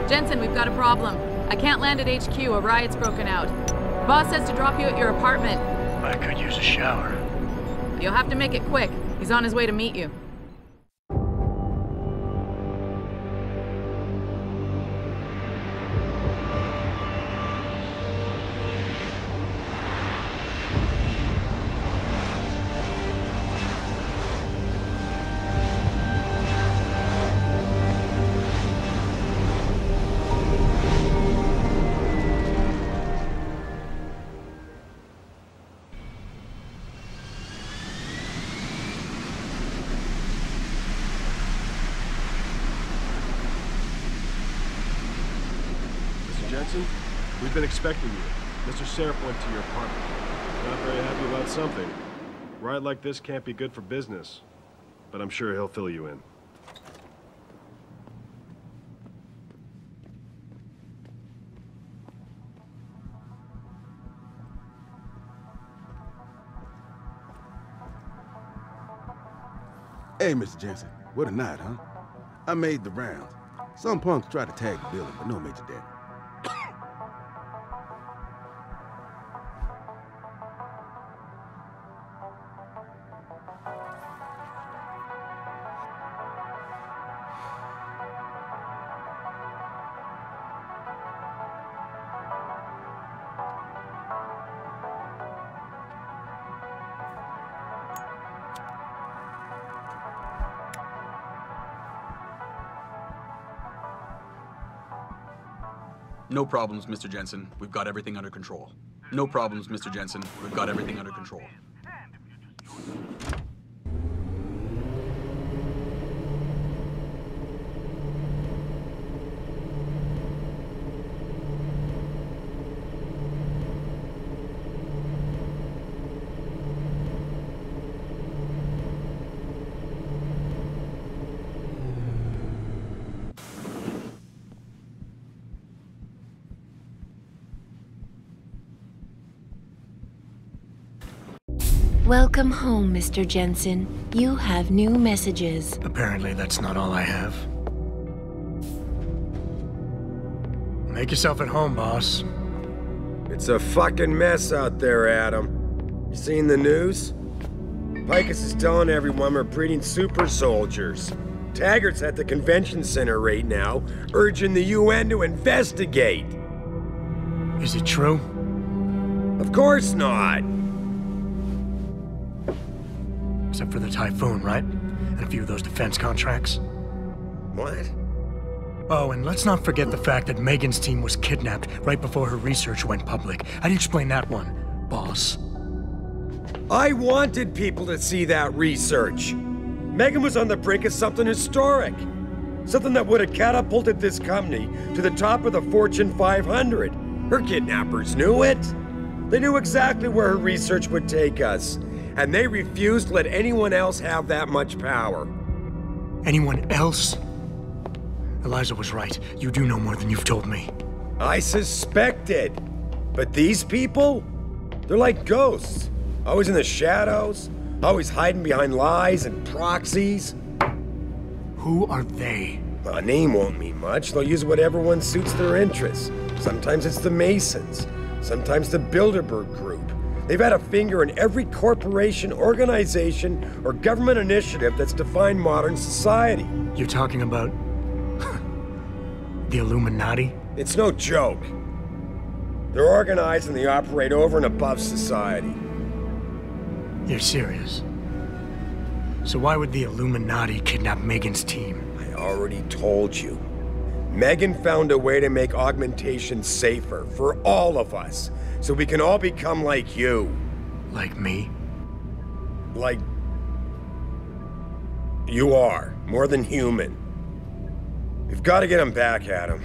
Jensen, we've got a problem. I can't land at HQ. A riot's broken out. Boss says to drop you at your apartment. I could use a shower. You'll have to make it quick. He's on his way to meet you. Jensen, we've been expecting you. Mr. Seraph went to your apartment. Not very happy about something. A riot like this can't be good for business. But I'm sure he'll fill you in. Hey, Mr. Jensen. What a night, huh? I made the rounds. Some punks tried to tag the building, but no major damage. No problems, Mr. Jensen. We've got everything under control. No problems, Mr. Jensen. We've got everything under control. Welcome home, Mr. Jensen. You have new messages. Apparently that's not all I have. Make yourself at home, boss. It's a fucking mess out there, Adam. You seen the news? Picus is telling everyone we're breeding super soldiers. Taggart's at the convention center right now, urging the UN to investigate. Is it true? Of course not. Except for the Typhoon, right? And a few of those defense contracts. What? Oh, and let's not forget the fact that Megan's team was kidnapped right before her research went public. How do you explain that one, boss? I wanted people to see that research. Megan was on the brink of something historic. Something that would have catapulted this company to the top of the Fortune 500. Her kidnappers knew it. They knew exactly where her research would take us. And they refused to let anyone else have that much power. Anyone else? Eliza was right. You do know more than you've told me. I suspected. But these people? They're like ghosts. Always in the shadows. Always hiding behind lies and proxies. Who are they? A name won't mean much. They'll use whatever one suits their interests. Sometimes it's the Masons. Sometimes the Bilderberg Group. They've had a finger in every corporation, organization, or government initiative that's defined modern society. You're talking about... the Illuminati? It's no joke. They're organized and they operate over and above society. You're serious? So why would the Illuminati kidnap Megan's team? I already told you. Megan found a way to make augmentation safer for all of us. So we can all become like you. Like me? Like... you are. More than human. We've got to get him back, Adam.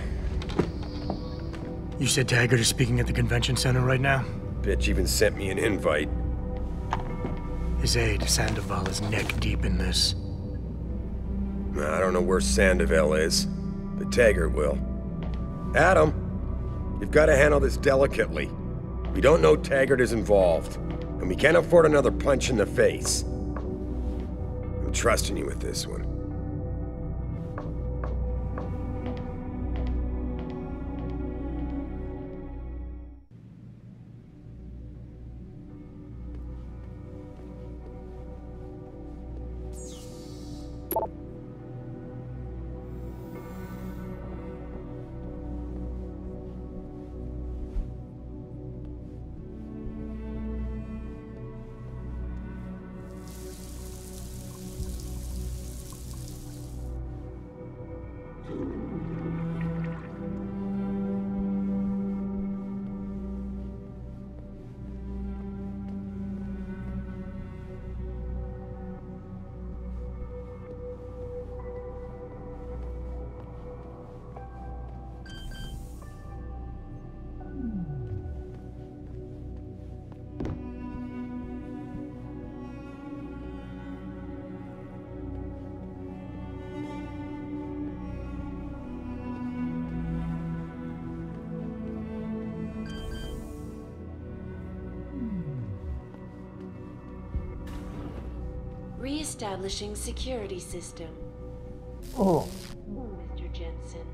You said Taggart is speaking at the convention center right now? Bitch even sent me an invite. His aide, Sandoval, is neck deep in this. I don't know where Sandoval is, but Taggart will. Adam, you've got to handle this delicately. We don't know Taggart is involved, and we can't afford another punch in the face. I'm trusting you with this one. Re-establishing security system. Oh. Mr. Jensen.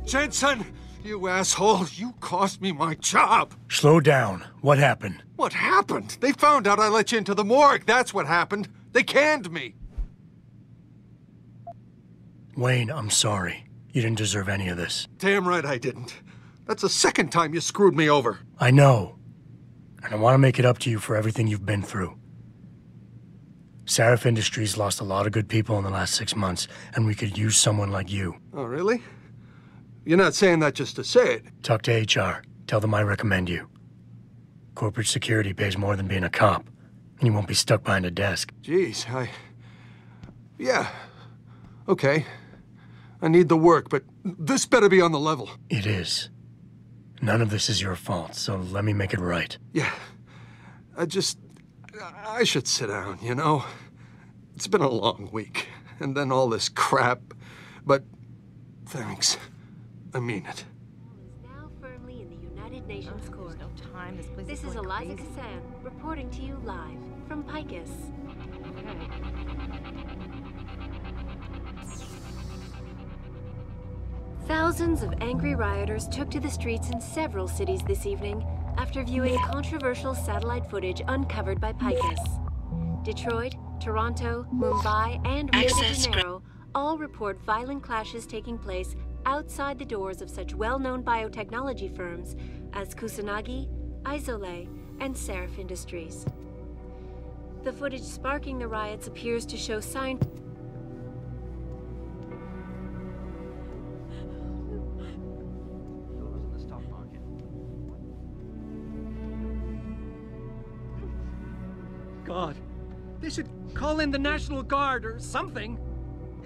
Jensen! You asshole! You cost me my job! Slow down. What happened? What happened? They found out I let you into the morgue. That's what happened. They canned me. Wayne, I'm sorry. You didn't deserve any of this. Damn right I didn't. That's the second time you screwed me over. I know. And I want to make it up to you for everything you've been through. Sarif Industries lost a lot of good people in the last 6 months, and we could use someone like you. Oh, really? You're not saying that just to say it. Talk to HR. Tell them I recommend you. Corporate security pays more than being a cop, and you won't be stuck behind a desk. Jeez, Yeah. Okay. I need the work, but this better be on the level. It is. None of this is your fault, so let me make it right. Yeah. I should sit down, you know? It's been a long week, and then all this crap, but thanks. I mean it. Is now firmly in the United Nations Court. No time. This is Eliza Kassan reporting to you live from Picus. Thousands of angry rioters took to the streets in several cities this evening after viewing controversial satellite footage uncovered by Picus. Detroit, Toronto, Mumbai, and Rio de Janeiro all report violent clashes taking place outside the doors of such well-known biotechnology firms as Kusanagi, Isole, and Sarif Industries. The footage sparking the riots appears to show signs. God, they should call in the National Guard or something.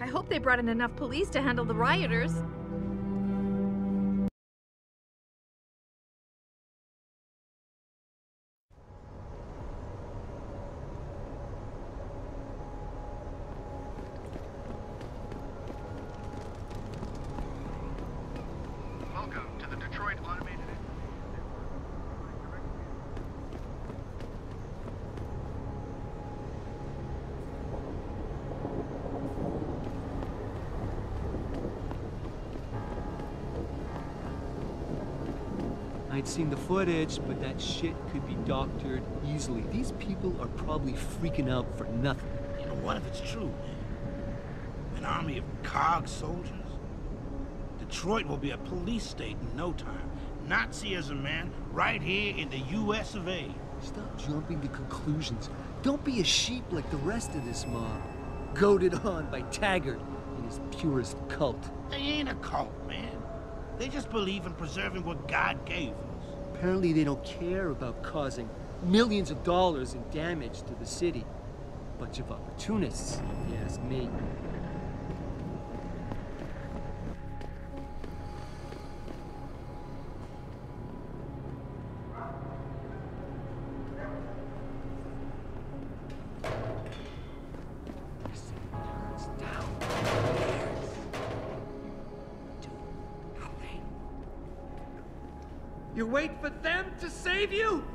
I hope they brought in enough police to handle the rioters. Welcome to the Detroit Automated. I'd seen the footage, but that shit could be doctored easily. These people are probably freaking out for nothing. You know, what if it's true, man? An army of cog soldiers? Detroit will be a police state in no time. Nazism, man, right here in the US of A. Stop jumping to conclusions. Don't be a sheep like the rest of this mob. Goaded on by Taggart and his purist cult. They ain't a cult, man. They just believe in preserving what God gave us. Apparently they don't care about causing millions of dollars in damage to the city. Bunch of opportunists, if you ask me. You wait for them to save you?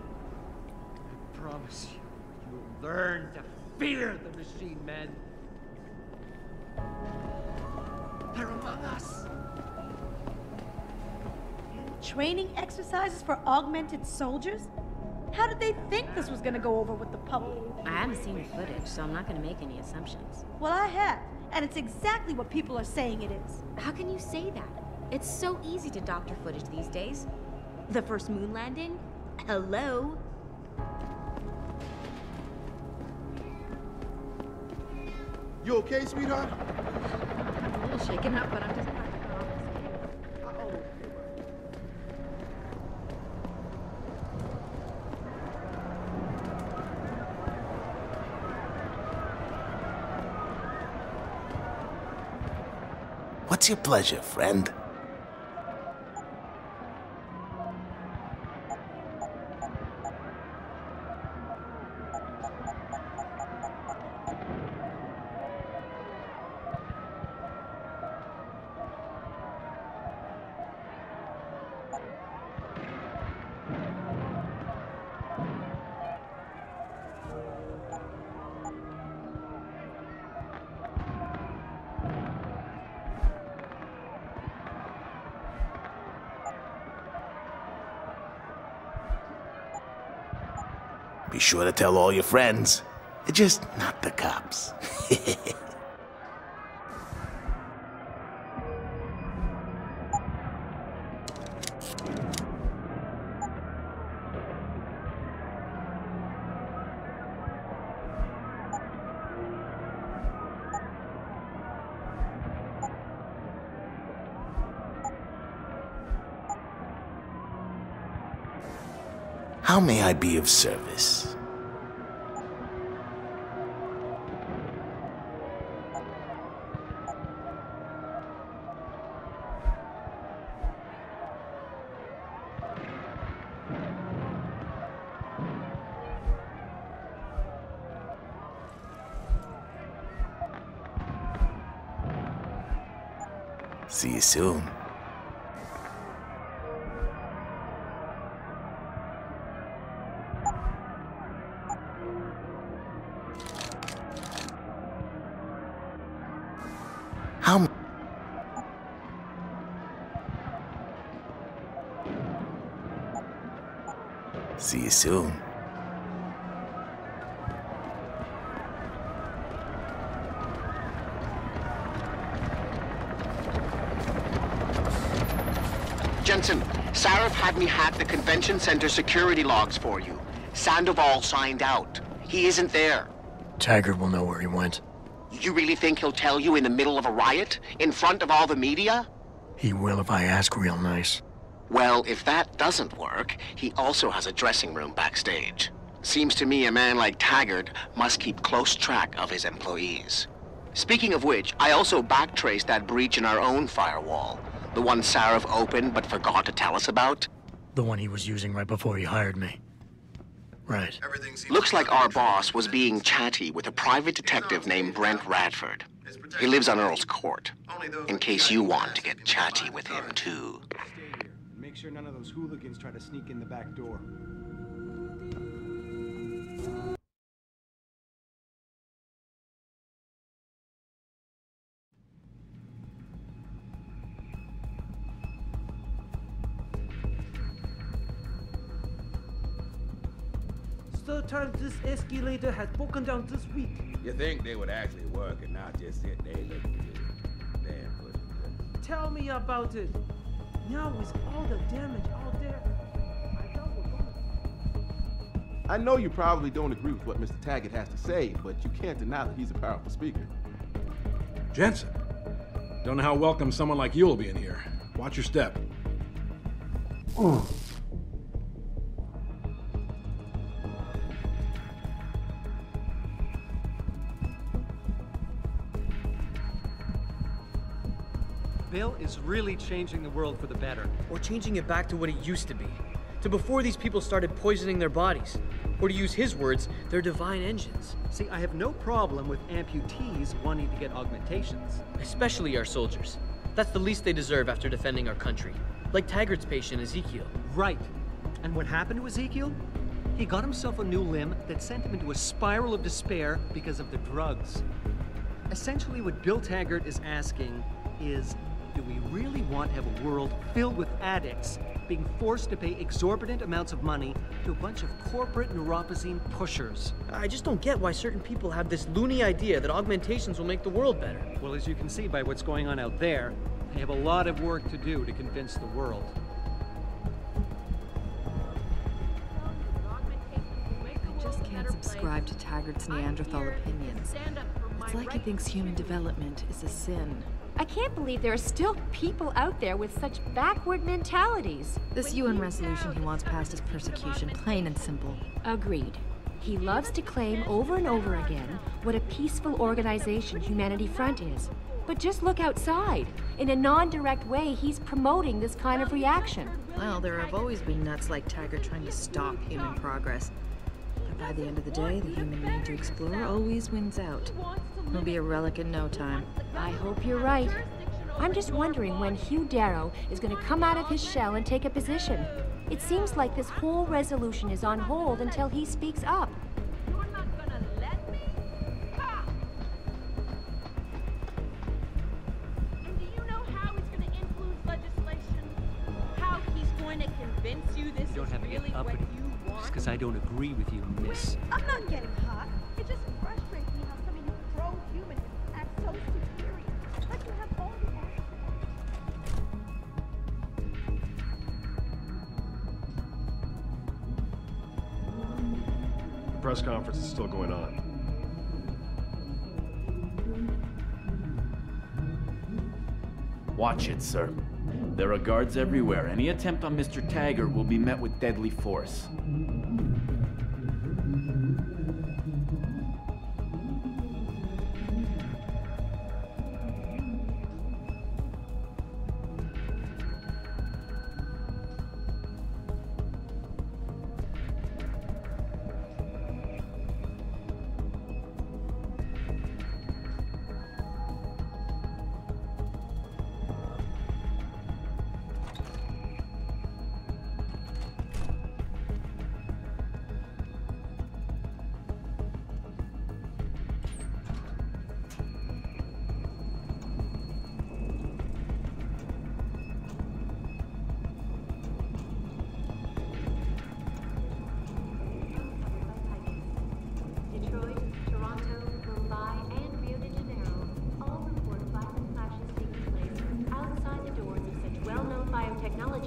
I promise you, you'll learn to fear the machine men. They're among us. Training exercises for augmented soldiers? How did they think this was gonna go over with the public? I haven't seen the footage, so I'm not gonna make any assumptions. Well, I have, and it's exactly what people are saying it is. How can you say that? It's so easy to doctor footage these days. The first moon landing? Hello? You okay, sweetheart? I'm a little shaken up, but I'm just practicing off this. What's your pleasure, friend? Be sure to tell all your friends. Just not the cops. How may I be of service? See you soon. See you soon. Jensen, Sarif had me hack the convention center security logs for you. Sandoval signed out. He isn't there. Taggart will know where he went. You really think he'll tell you in the middle of a riot? In front of all the media? He will if I ask real nice. Well, if that doesn't work, he also has a dressing room backstage. Seems to me a man like Taggart must keep close track of his employees. Speaking of which, I also backtraced that breach in our own firewall. The one Sarif opened but forgot to tell us about. The one he was using right before he hired me. Right. Looks like our boss was being chatty with a private detective named Brent Radford. He lives on Earl's Court, in case you want to get chatty with him too. Make sure none of those hooligans try to sneak in the back door. Third time this escalator has broken down this week. You think they would actually work and not just sit there looking good? Damn good. Tell me about it. Now with all the damage out there, I thought we're gonna... I know you probably don't agree with what Mr. Taggart has to say, but you can't deny that he's a powerful speaker. Jensen, don't know how welcome someone like you will be in here. Watch your step. Bill is really changing the world for the better. Or changing it back to what it used to be. To before these people started poisoning their bodies. Or to use his words, their divine engines. See, I have no problem with amputees wanting to get augmentations. Especially our soldiers. That's the least they deserve after defending our country. Like Taggart's patient, Ezekiel. Right. And what happened to Ezekiel? He got himself a new limb that sent him into a spiral of despair because of the drugs. Essentially, what Bill Taggart is asking is, do we really want to have a world filled with addicts being forced to pay exorbitant amounts of money to a bunch of corporate neuropozyne pushers? I just don't get why certain people have this loony idea that augmentations will make the world better. Well, as you can see by what's going on out there, they have a lot of work to do to convince the world. I just can't subscribe to Taggart's Neanderthal opinions. It's like he thinks human development is a sin. I can't believe there are still people out there with such backward mentalities. This UN resolution he wants passed is persecution, plain and simple. Agreed. He loves to claim over and over again what a peaceful organization Humanity Front is. But just look outside. In a non-direct way, he's promoting this kind of reaction. Well, there have always been nuts like Taggart trying to stop human progress. But by the end of the day, the human need to explore always wins out. He'll be a relic in no time. I hope you're right. I'm just wondering when Hugh Darrow is going to come out of his shell and take a position. It seems like this whole resolution is on hold until he speaks up. Convince you this is really what you want? just because I don't agree with you, miss. I'm not getting hot. It just frustrates me how some of you pro-humans act so superior. Like you have all the answers. The press conference is still going on. Watch it, sir. There are guards everywhere. Any attempt on Mr. Taggart will be met with deadly force.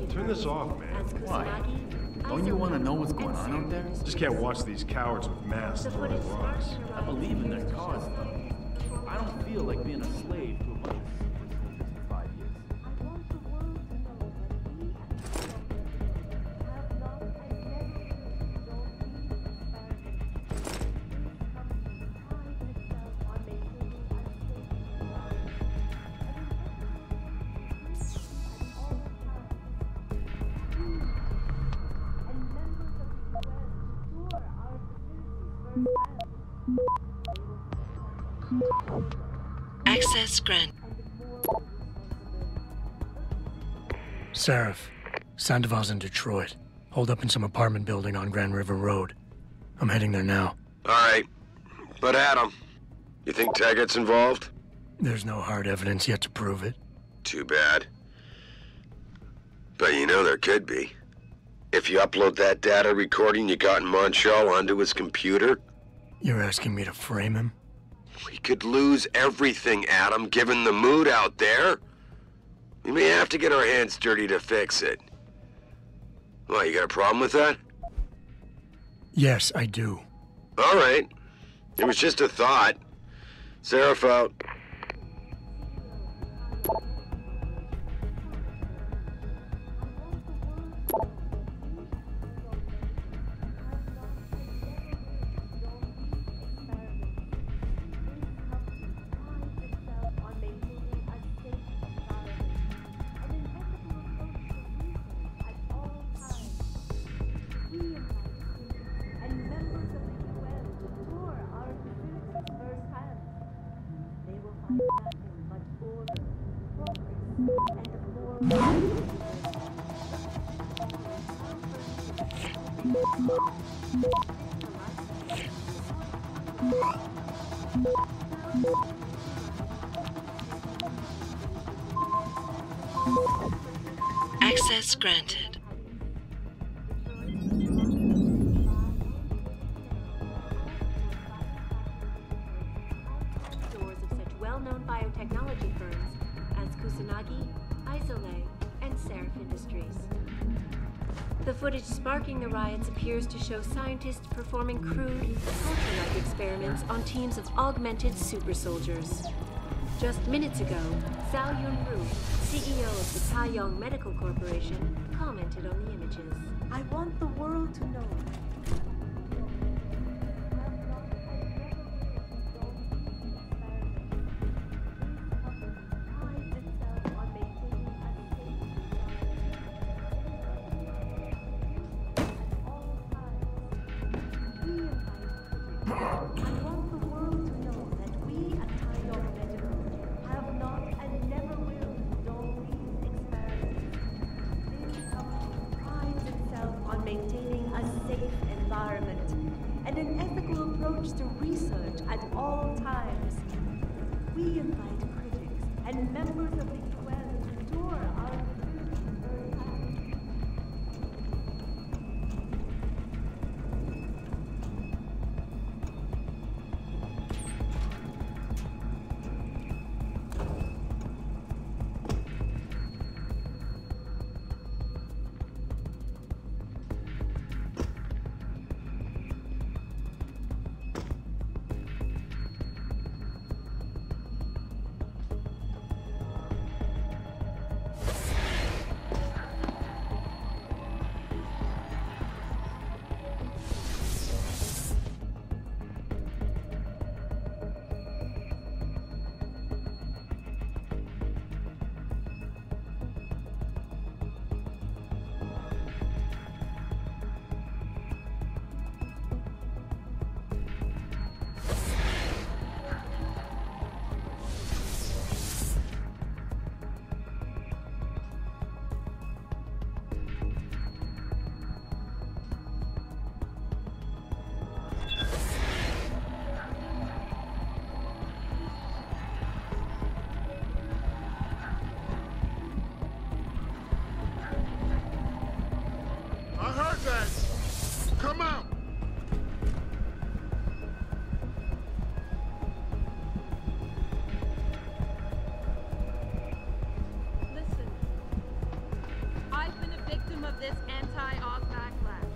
Turn this off, man. Why? Don't you want to know what's going on out there? Just can't watch these cowards with masks throwing rocks. I believe in their cause, though. I don't feel like being a slave to a bunch of super soldiers for 5 years. Access granted. Seraph, Sandoval's in Detroit. Holed up in some apartment building on Grand River Road. I'm heading there now. All right. But Adam, you think Taggart's involved? There's no hard evidence yet to prove it. Too bad. But you know there could be. If you upload that data recording you got in Montreal onto his computer... You're asking me to frame him? We could lose everything, Adam, given the mood out there. We may have to get our hands dirty to fix it. What, you got a problem with that? Yes, I do. All right. It was just a thought. Seraph out. Access granted. Doors of such well-known biotechnology firms as Kusanagi, Isole, and Seraph Industries. The footage sparking the riots appears to show scientists performing crude, culture-like experiments on teams of augmented super soldiers. Just minutes ago, Zhao Yunru, CEO of the Taiyong Medical Corporation, commented on the images. I want the world to know. To research at all times. We invite critics and members of the UN to tour our facilities firsthand. this anti-Oz backlash.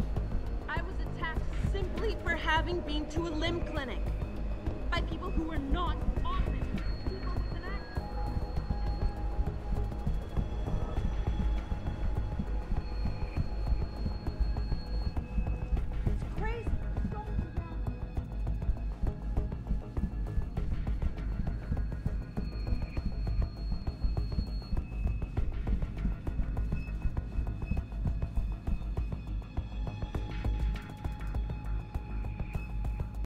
I was attacked simply for having been to a limb clinic by people who were not